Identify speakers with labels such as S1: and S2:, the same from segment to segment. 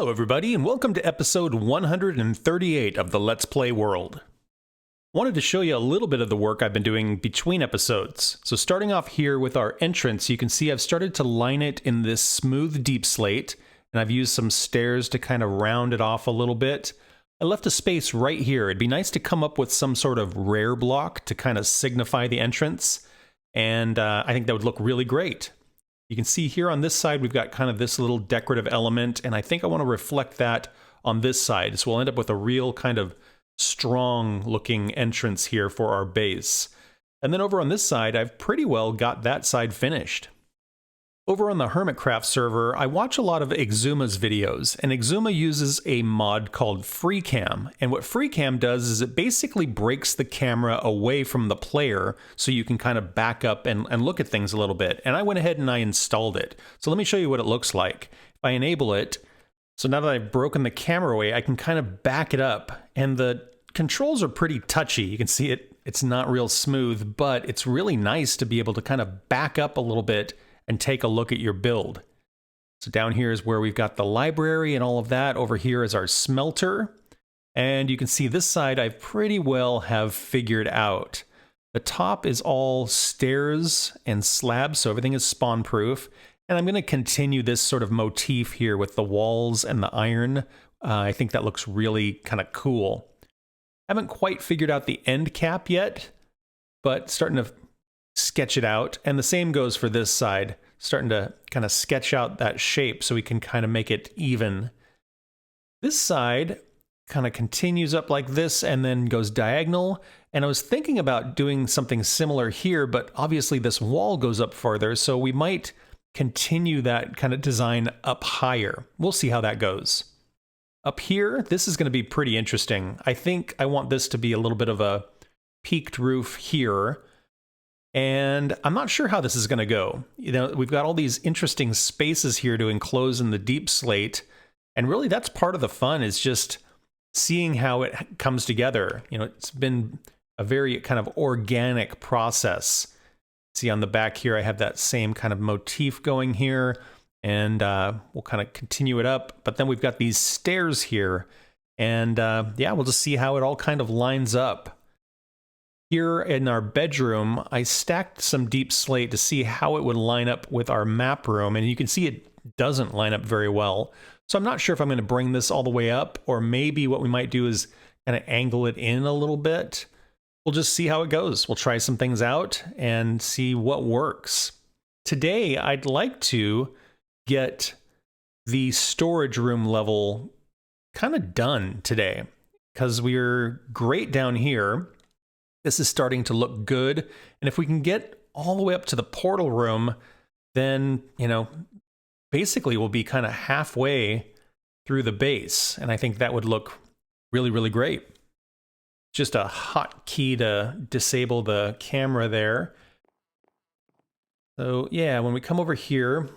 S1: Hello everybody, and welcome to episode 138 of the Let's Play world. Wanted to show you a little bit of the work I've been doing between episodes. So starting off here with our entrance, you can see I've started to line it in this smooth deep slate, and I've used some stairs to kind of round it off a little bit. I left a space right here. It'd be nice to come up with some sort of rare block to kind of signify the entrance, and I think that would look really great. You can see here on this side, we've got kind of this little decorative element, and I think I want to reflect that on this side. So we'll end up with a real kind of strong looking entrance here for our base. And then over on this side, I've pretty well got that side finished. Over on the Hermitcraft server, I watch a lot of Exuma's videos, and Exuma uses a mod called FreeCam. And what FreeCam does is it basically breaks the camera away from the player so you can kind of back up and look at things a little bit. And I went ahead and I installed it. So let me show you what it looks like. If I enable it, so now that I've broken the camera away, I can kind of back it up. And the controls are pretty touchy. You can see it's not real smooth, but it's really nice to be able to kind of back up a little bit and take a look at your build. So down here is where we've got the library and all of that. Over here is our smelter. And you can see this side I pretty well have figured out. The top is all stairs and slabs, so everything is spawn proof. And I'm going to continue this sort of motif here with the walls and the iron. I think that looks really kind of cool. Haven't quite figured out the end cap yet, but starting to sketch it out. And the same goes for this side, starting to kind of sketch out that shape so we can kind of make it even. This side kind of continues up like this and then goes diagonal. And I was thinking about doing something similar here, but obviously this wall goes up farther, so we might continue that kind of design up higher. We'll see how that goes. Up here, this is going to be pretty interesting. I think I want this to be a little bit of a peaked roof here. And I'm not sure how this is going to go. You know, we've got all these interesting spaces here to enclose in the deep slate. And really that's part of the fun, is just seeing how it comes together. You know, it's been a very kind of organic process. See on the back here, I have that same kind of motif going here, and we'll kind of continue it up. But then we've got these stairs here, and yeah, we'll just see how it all kind of lines up. Here in our bedroom, I stacked some deep slate to see how it would line up with our map room, and you can see it doesn't line up very well. So I'm not sure if I'm going to bring this all the way up, or maybe what we might do is kind of angle it in a little bit. We'll just see how it goes. We'll try some things out and see what works. Today, I'd like to get the storage room level kind of done today, because we're great down here. This is starting to look good. And if we can get all the way up to the portal room, then, you know, basically we'll be kind of halfway through the base. And I think that would look really, really great. Just a hotkey to disable the camera there. So yeah, when we come over here,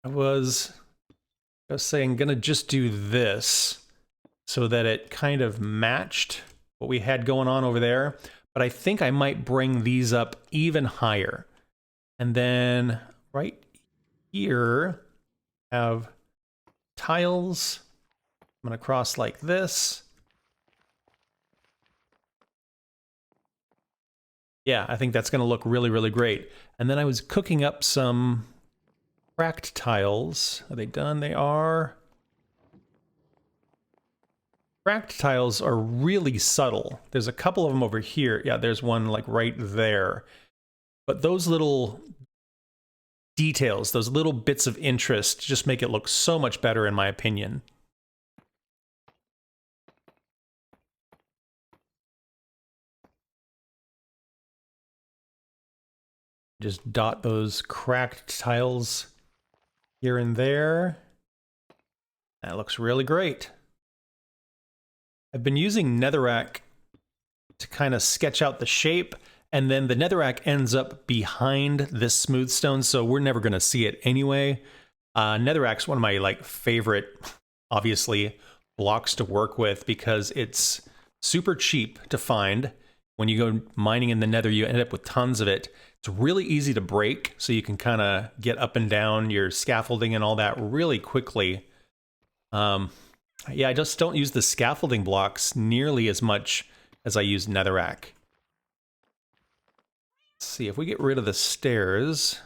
S1: I was saying, gonna just do this so that it kind of matched what we had going on over there, but I think I might bring these up even higher. And then right here, have tiles. I'm gonna cross like this. Yeah, I think that's gonna look really, really great. And then I was cooking up some cracked tiles. Are they done? They are. Cracked tiles are really subtle. There's a couple of them over here. Yeah, there's one like right there. But those little details, those little bits of interest just make it look so much better in my opinion. Just dot those cracked tiles here and there. That looks really great. I've been using netherrack to kind of sketch out the shape, and then the netherrack ends up behind this smooth stone, so we're never going to see it anyway. Netherrack's one of my favorite, obviously, blocks to work with because it's super cheap to find. When you go mining in the nether, you end up with tons of it. It's really easy to break, so you can kind of get up and down your scaffolding and all that really quickly. Yeah, I just don't use the scaffolding blocks nearly as much as I use netherrack. Let's see, if we get rid of the stairs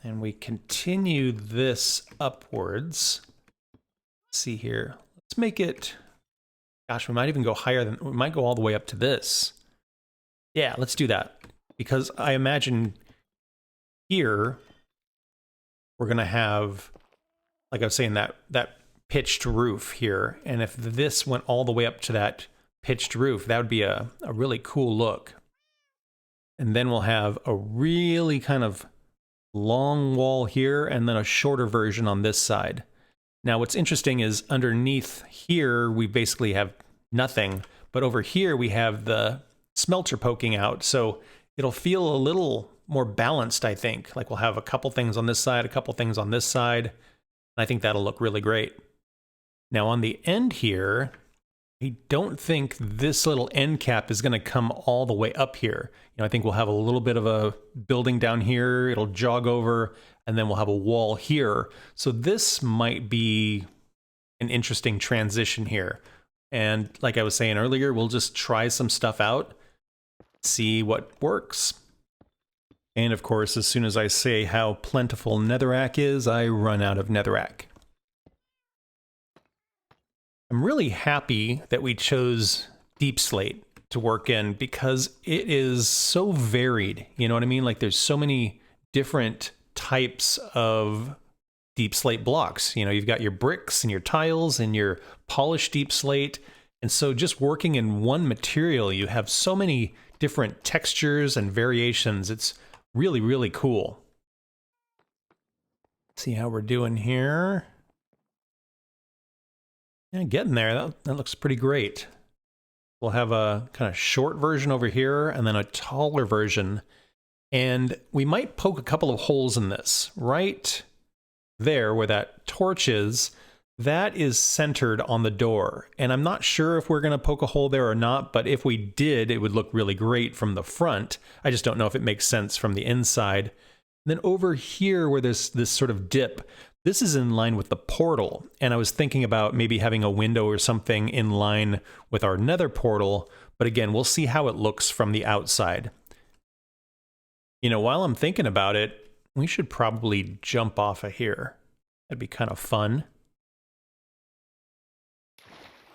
S1: and we continue this upwards, let's see here. Let's make it, gosh, we might even go higher than, we might go all the way up to this. Yeah, let's do that. Because I imagine here, we're going to have, like I was saying, that pitched roof here. And if this went all the way up to that pitched roof, that would be a really cool look. And then we'll have a really kind of long wall here and then a shorter version on this side. Now what's interesting is underneath here, we basically have nothing, but over here we have the smelter poking out. So it'll feel a little more balanced, I think. Like we'll have a couple things on this side, a couple things on this side. And I think that'll look really great. Now on the end here, I don't think this little end cap is going to come all the way up here. You know, I think we'll have a little bit of a building down here. It'll jog over, and then we'll have a wall here. So this might be an interesting transition here. And like I was saying earlier, we'll just try some stuff out, see what works. And of course, as soon as I say how plentiful netherrack is, I run out of netherrack. I'm really happy that we chose deep slate to work in because it is so varied. You know what I mean? Like there's so many different types of deep slate blocks. You know, you've got your bricks and your tiles and your polished deep slate. And so just working in one material, you have so many different textures and variations. It's really, really cool. See how we're doing here. Yeah, getting there. That looks pretty great. We'll have a kind of short version over here and then a taller version. And we might poke a couple of holes in this. Right there where that torch is, that is centered on the door. And I'm not sure if we're going to poke a hole there or not, but if we did, it would look really great from the front. I just don't know if it makes sense from the inside. And then over here where there's this sort of dip, this is in line with the portal, and I was thinking about maybe having a window or something in line with our nether portal, but again, we'll see how it looks from the outside. You know, while I'm thinking about it, we should probably jump off of here. That'd be kind of fun.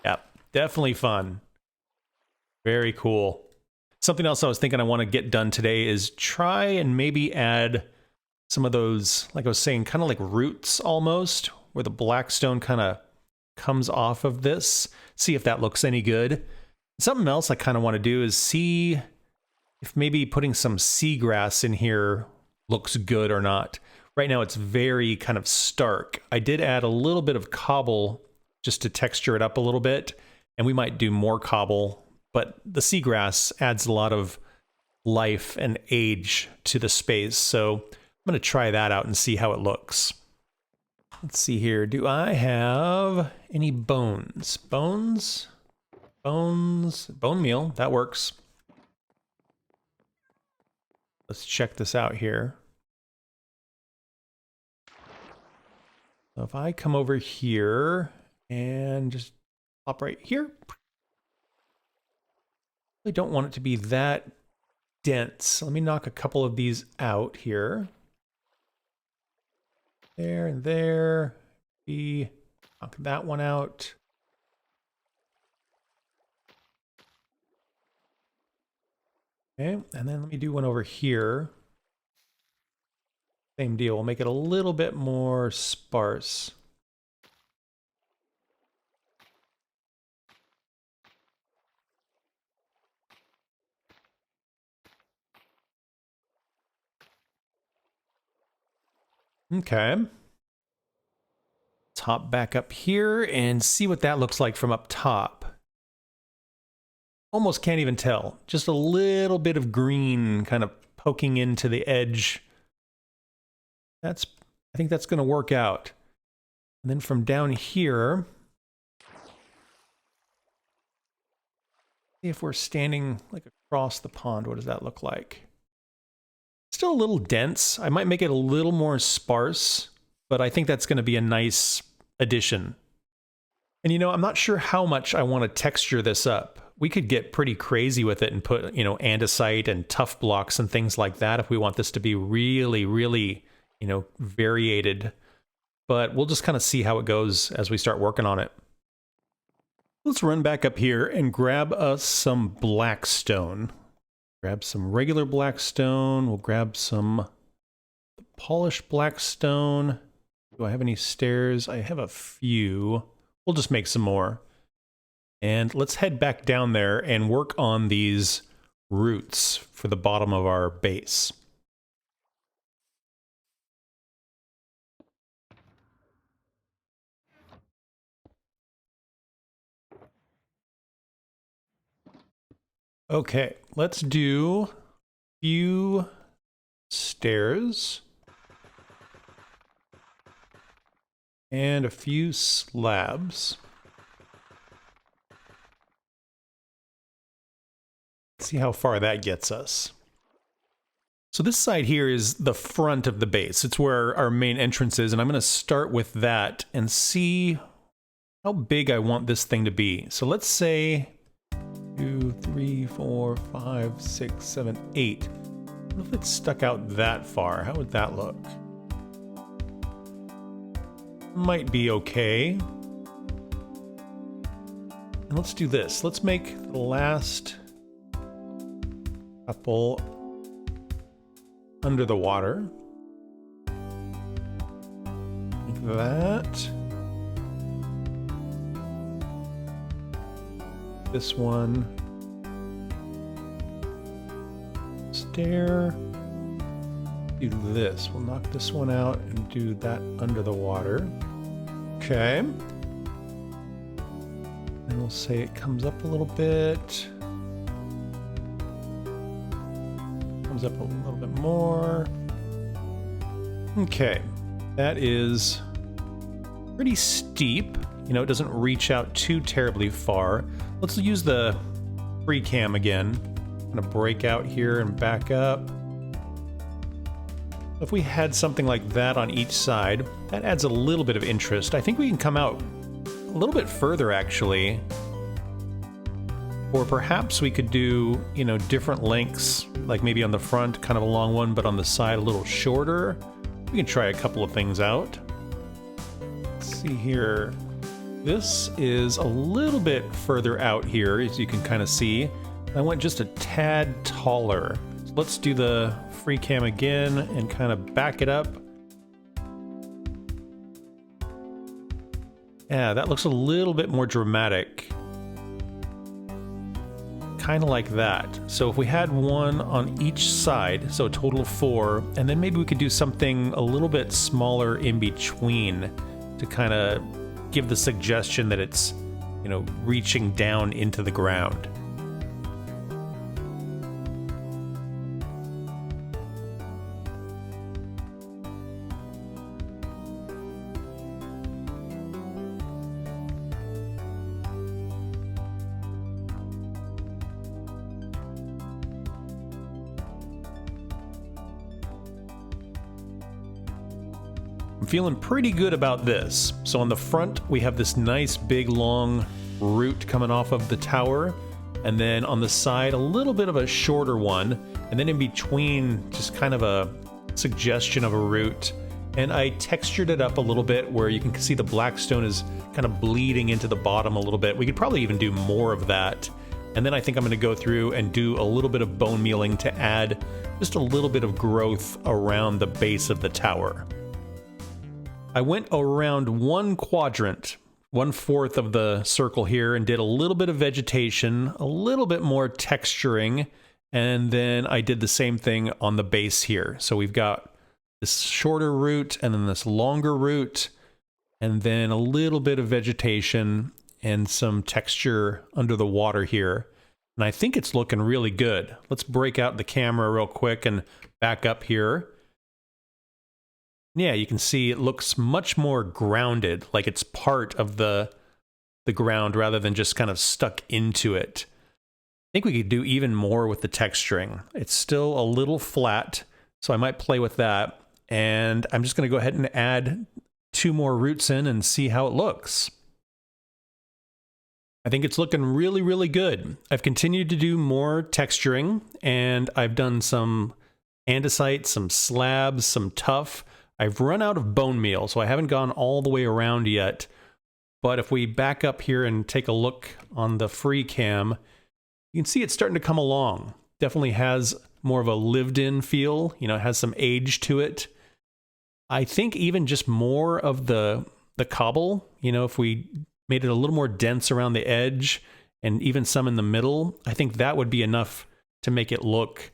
S1: Yeah, definitely fun. Very cool. Something else I was thinking I want to get done today is try and maybe add some of those, like I was saying, kind of like roots almost, where the black stone kind of comes off of this. See if that looks any good. Something else I kind of want to do is see if maybe putting some seagrass in here looks good or not. Right now it's very kind of stark. I did add a little bit of cobble just to texture it up a little bit, and we might do more cobble, but the seagrass adds a lot of life and age to the space, so I'm going to try that out and see how it looks. Let's see here. Do I have any bones? Bones? Bones? Bone meal. That works. Let's check this out here. So if I come over here and just pop right here. I don't want it to be that dense. Let me knock a couple of these out here. There and there. Knock that one out. Okay, and then let me do one over here. Same deal. We'll make it a little bit more sparse. Okay. Let's hop back up here and see what that looks like from up top. Almost can't even tell. Just a little bit of green kind of poking into the edge. I think that's going to work out. And then from down here, see if we're standing like across the pond, what does that look like? Still a little dense. I might make it a little more sparse, but I think that's going to be a nice addition. And you know, I'm not sure how much I want to texture this up. We could get pretty crazy with it and put, you know, andesite and tough blocks and things like that if we want this to be really, really, you know, variated. But we'll just kind of see how it goes as we start working on it. Let's run back up here and grab us some black stone. Grab some regular black stone. We'll grab some polished black stone. Do I have any stairs? I have a few. We'll just make some more. And let's head back down there and work on these roots for the bottom of our base. Okay, let's do a few stairs and a few slabs. Let's see how far that gets us. So this side here is the front of the base. It's where our main entrance is, and I'm going to start with that and see how big I want this thing to be. So let's say 2, 3, 4, 5, 6, 7, 8. What if it stuck out that far? How would that look? Might be okay. And let's do this. Let's make the last couple under the water. Like that. This one. Stair. Do this. We'll knock this one out and do that under the water. Okay. And we'll say it comes up a little bit. Comes up a little bit more. Okay. That is pretty steep. You know, it doesn't reach out too terribly far. Let's use the FreeCam again. I'm gonna break out here and back up. If we had something like that on each side, that adds a little bit of interest. I think we can come out a little bit further, actually. Or perhaps we could do, you know, different lengths, like maybe on the front, kind of a long one, but on the side a little shorter. We can try a couple of things out. Let's see here. This is a little bit further out here, as you can kind of see. I went just a tad taller. So let's do the FreeCam again and kind of back it up. Yeah, that looks a little bit more dramatic. Kind of like that. So if we had one on each side, so a total of 4, and then maybe we could do something a little bit smaller in between to kind of give the suggestion that it's, you know, reaching down into the ground. Feeling pretty good about this. So on the front, we have this nice big long root coming off of the tower, and then on the side, a little bit of a shorter one, and then in between, just kind of a suggestion of a root. And I textured it up a little bit where you can see the black stone is kind of bleeding into the bottom a little bit. We could probably even do more of that. And then I think I'm going to go through and do a little bit of bone mealing to add just a little bit of growth around the base of the tower. I went around one quadrant, 1/4 of the circle here, and did a little bit of vegetation, a little bit more texturing, and then I did the same thing on the base here. So we've got this shorter root and then this longer root, and then a little bit of vegetation and some texture under the water here. And I think it's looking really good. Let's break out the camera real quick and back up here. Yeah, you can see it looks much more grounded, like it's part of the ground rather than just kind of stuck into it. I think we could do even more with the texturing. It's still a little flat, so I might play with that. And I'm just going to go ahead and add 2 more roots in and see how it looks. I think it's looking really, really good. I've continued to do more texturing, and I've done some andesite, some slabs, some tuff. I've run out of bone meal, so I haven't gone all the way around yet. But if we back up here and take a look on the FreeCam, you can see it's starting to come along. Definitely has more of a lived-in feel. You know, it has some age to it. I think even just more of the cobble, you know, if we made it a little more dense around the edge and even some in the middle, I think that would be enough to make it look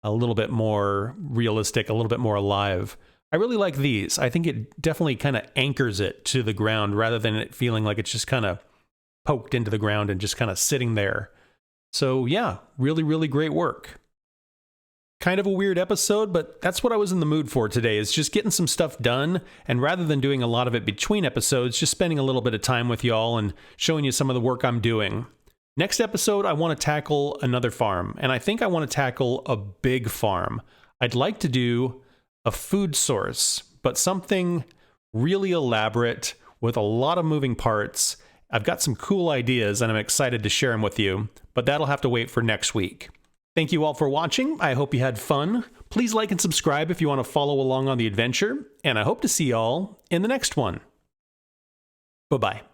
S1: a little bit more realistic, a little bit more alive. I really like these. I think it definitely kind of anchors it to the ground rather than it feeling like it's just kind of poked into the ground and just kind of sitting there. So yeah, really, really great work. Kind of a weird episode, but that's what I was in the mood for today, is just getting some stuff done, and rather than doing a lot of it between episodes, just spending a little bit of time with y'all and showing you some of the work I'm doing. Next episode, I want to tackle another farm, and I think I want to tackle a big farm. I'd like to do a food source, but something really elaborate with a lot of moving parts. I've got some cool ideas, and I'm excited to share them with you, but that'll have to wait for next week. Thank you all for watching. I hope you had fun. Please like and subscribe if you want to follow along on the adventure, and I hope to see y'all in the next one. Bye-bye.